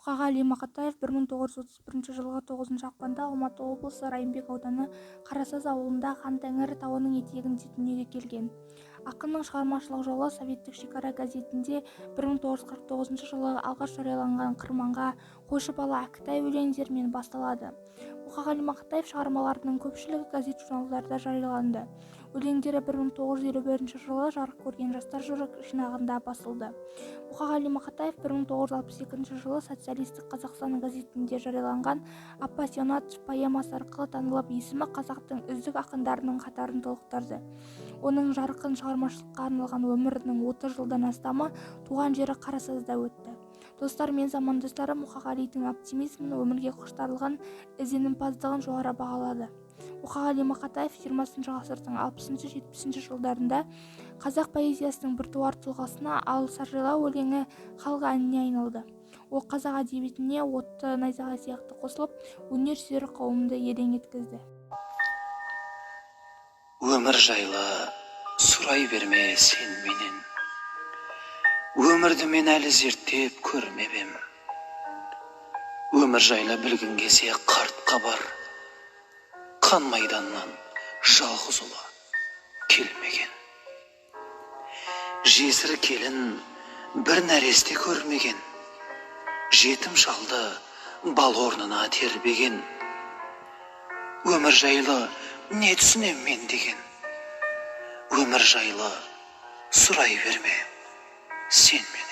Мұқағали Мақатаев 1931 жылғы 9 ақпанда Алматы облысы Райымбек ауданы Қарасаз ауылында Хан-Тәңір тауының етегінде дүниеге келген. Ақынның шығармашылық жолы советтік шекара газетінде 1949 жылы алғаш жарияланған Қырманға, Қойшы бала, Кітай өлеңдерімен басталады. Мұқағали Мақатаев шығармаларының көпшілігі газет-журналдарда жарияланды. Өлеңдері 1951 жылы жарық көрген Жастар жинағында басылды. Мұқағали Мақатаев 1962 жылы Социалистік Қазақстан газетінде жарияланған «Аппассионат» поэмасы арқылы танылып, есімі қазақтың үздік ақындарының қатарын толықтырды. Оның жарқын шығармашылыққа арналған өмірінің 30 жылдан астамы туған жері Қарасазда өтті. Достар мен замандастары Мұқағалидың оптимизмін, өмірге құштарлығын, ізденімпаздығын жоғары бағалады. Мұқағали Мақатаев 20 ғасырдың 60-70 жылдарында қазақ поэзиясының біртуар тұлғасына, ал саржайлау өлеңі халық әніне айналды. Ол қазақ әдебиетіне отты найзағай сияқты қосылып, өнер сүйер қауымды елең еткізді. Өмір жайлы сұрай берме сен менен, өмірді мен әлі зерттеп көрмеп ем. Өмір жайлы білгің келсе қартқа бар, қан майданнан жалғыз ұлы келмеген. Жесір келін бір нәресте көрмеген, жетім шалды бал орнына тербеген. Өмір жайлы не түсінем мен деген, өмір жайлы сұрай берме сен мен.